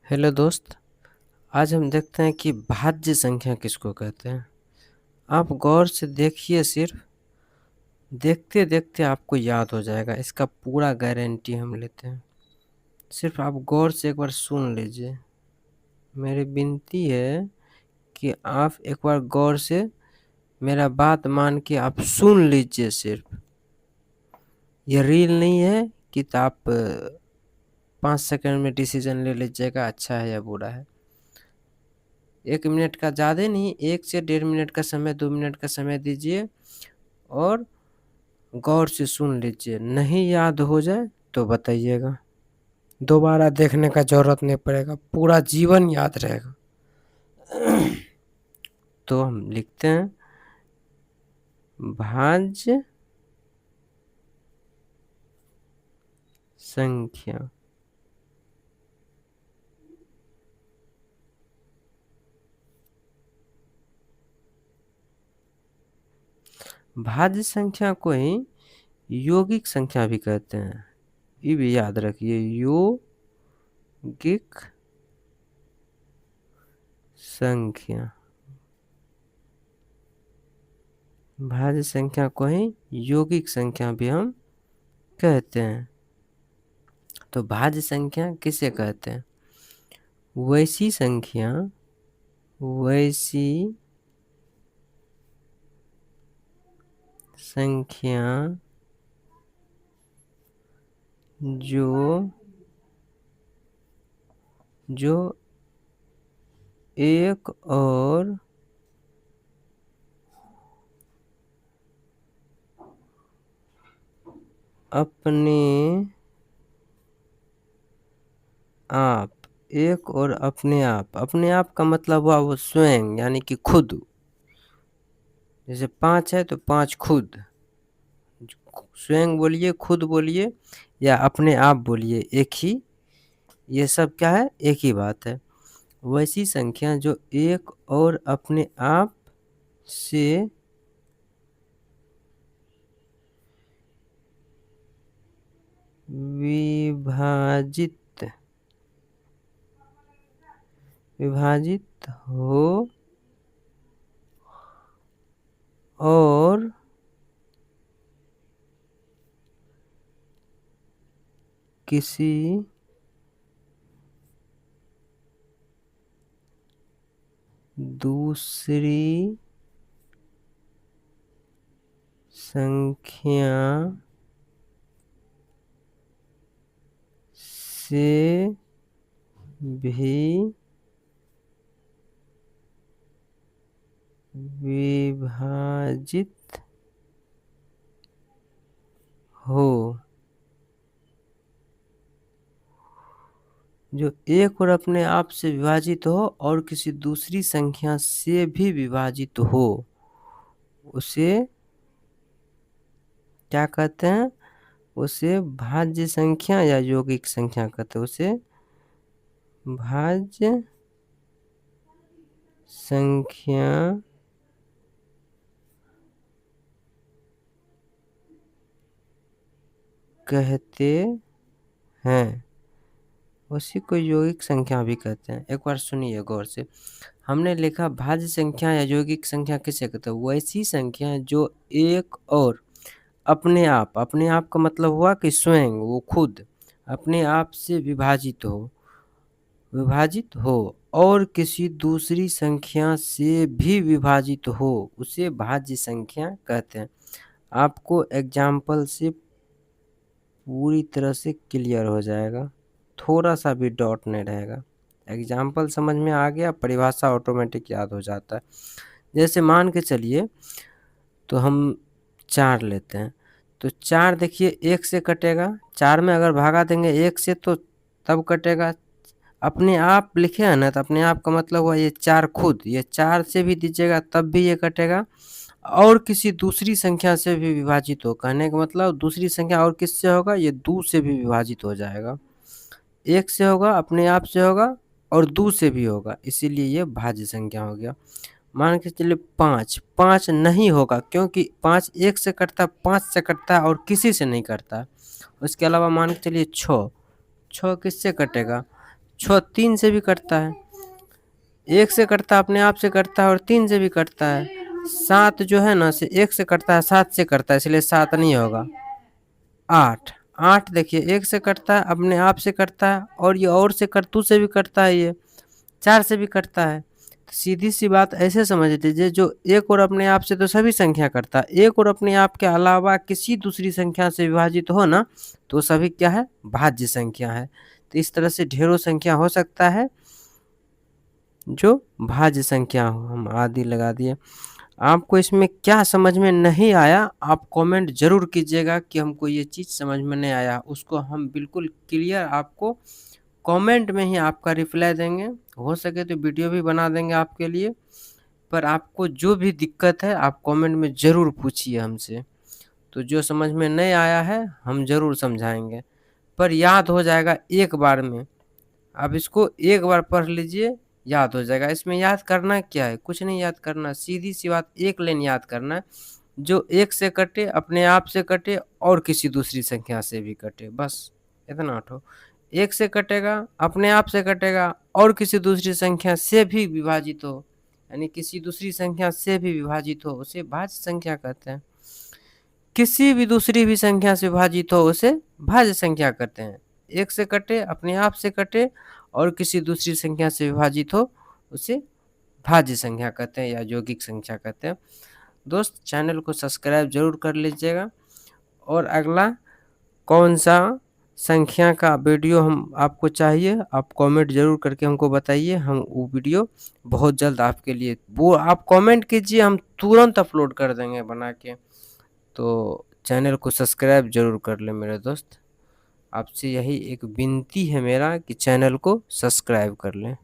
Hello दोस्त। आज हम देखते हैं कि भाज्य संख्या किसको कहते हैं। आप गौर से देखिए, सिर्फ देखते देखते आपको याद हो जाएगा, इसका पूरा गारंटी हम लेते हैं। सिर्फ आप गौर से एक बार सुन लीजिए। मेरी विनती है कि आप एक बार गौर से मेरा बात मान के आप सुन लीजिए। सिर्फ ये रील नहीं है कि आप 5 सेकंड में डिसीजन ले लीजिएगा अच्छा है या बुरा है। 1 मिनट का ज़्यादा नहीं, 1 से 1.5 मिनट का समय, 2 मिनट का समय दीजिए और गौर से सुन लीजिए। नहीं याद हो जाए तो बताइएगा, दोबारा देखने का जरूरत नहीं पड़ेगा, पूरा जीवन याद रहेगा। तो हम लिखते हैं भाज्य संख्या। भाज्य संख्या को ही यौगिक संख्या भी कहते हैं, ये भी याद रखिए। यौगिक संख्या, भाज्य संख्या को ही यौगिक संख्या भी हम कहते हैं। तो भाज्य संख्या किसे कहते हैं? वैसी संख्या, वैसी संख्या जो एक और अपने आप, एक और अपने आप का मतलब हुआ वो स्वयं, यानी कि खुद। जैसे 5 है तो 5 खुद, स्वयं बोलिए, खुद बोलिए या अपने आप बोलिए, एक ही, ये सब क्या है, एक ही बात है। वैसी संख्या जो एक और अपने आप से विभाजित हो और किसी दूसरी संख्या से भी विभाजित हो। जो एक और अपने आप से विभाजित हो और किसी दूसरी संख्या से भी विभाजित हो, उसे क्या कहते हैं? उसे भाज्य संख्या या यौगिक संख्या कहते हैं। उसे भाज्य संख्या कहते हैं। उसी को यौगिक संख्या भी कहते हैं। एक बार सुनिए गौर से। हमने लिखा भाज्य संख्या या यौगिक संख्या किसे कहते हैं? वैसी संख्या जो एक और अपने आप का मतलब हुआ कि स्वयं, वो खुद अपने आप से विभाजित हो और किसी दूसरी संख्या से भी विभाजित हो, उसे भाज्य संख्या कहते हैं। आपको एग्जाम्पल से पूरी तरह से क्लियर हो जाएगा, थोड़ा सा भी डाउट नहीं रहेगा। एग्जाम्पल समझ में आ गया, परिभाषा ऑटोमेटिक याद हो जाता है। जैसे मान के चलिए, तो हम 4 लेते हैं, तो 4 देखिए 1 से कटेगा। 4 में अगर भागा देंगे 1 से तो तब कटेगा। अपने आप लिखे हैं ना, तो अपने आप का मतलब हुआ ये 4 खुद, ये 4 से भी दीजिएगा तब भी ये कटेगा। और किसी दूसरी संख्या से भी विभाजित हो, कहने का मतलब दूसरी संख्या और किससे होगा? ये 2 से भी विभाजित हो जाएगा। 1 से होगा, अपने आप से होगा और 2 से भी होगा, इसीलिए ये भाज्य संख्या हो गया। मान के चलिए 5 नहीं होगा, क्योंकि 5 1 से कटता है, 5 से कटता है और किसी से नहीं कटता। उसके अलावा मान के चलिए 6 किससे कटेगा? 6 3 से भी कटता है, 1 से कटता है, अपने आप से कटता है और 3 से भी कटता है। 7 जो है ना से 1 से कटता है, 7 से कटता है, इसलिए 7 नहीं होगा। 8 8 देखिए 1 से कटता है, अपने आप से कटता है और ये और से कटतू से भी कटता है, ये 4 से भी कटता है। तो सीधी सी बात ऐसे समझ लीजिए, जो एक और अपने आप से तो सभी संख्या कटता है, एक और अपने आप के अलावा किसी दूसरी संख्या से विभाजित हो ना, तो सभी क्या है, भाज्य संख्या है। तो इस तरह से ढेरों संख्या हो सकता है जो भाज्य संख्या हो। हम आदि लगा दिए। आपको इसमें क्या समझ में नहीं आया, आप कमेंट जरूर कीजिएगा कि हमको ये चीज़ समझ में नहीं आया, उसको हम बिल्कुल क्लियर आपको कमेंट में ही आपका रिप्लाई देंगे। हो सके तो वीडियो भी बना देंगे आपके लिए, पर आपको जो भी दिक्कत है आप कमेंट में ज़रूर पूछिए हमसे। तो जो समझ में नहीं आया है हम ज़रूर समझाएंगे, पर याद हो जाएगा एक बार में। आप इसको एक बार पढ़ लीजिए, याद हो जाएगा। इसमें याद करना क्या है, कुछ नहीं याद करना, सीधी सी बात, एक लाइन याद करना है, जो 1 से कटे, अपने आप से कटे और किसी दूसरी संख्या से भी कटे, बस इतना ठो। 1 से कटेगा, अपने आप से कटेगा और किसी दूसरी संख्या से भी विभाजित हो, यानी किसी दूसरी संख्या से भी विभाजित हो, उसे भाज्य संख्या कहते हैं। किसी भी दूसरी भी संख्या से विभाजित हो उसे भाज्य संख्या कहते हैं। 1 से कटे, अपने आप से कटे और किसी दूसरी संख्या से विभाजित हो उसे भाज्य संख्या कहते हैं या यौगिक संख्या कहते हैं। दोस्त चैनल को सब्सक्राइब जरूर कर लीजिएगा। और अगला कौन सा संख्या का वीडियो हम आपको चाहिए, आप कमेंट जरूर करके हमको बताइए, हम वो वीडियो बहुत जल्द आपके लिए, वो आप कमेंट कीजिए, हम तुरंत अपलोड कर देंगे बना के। तो चैनल को सब्सक्राइब जरूर कर लें मेरे दोस्त, आपसे यही एक विनती है मेरा कि चैनल को सब्सक्राइब कर लें।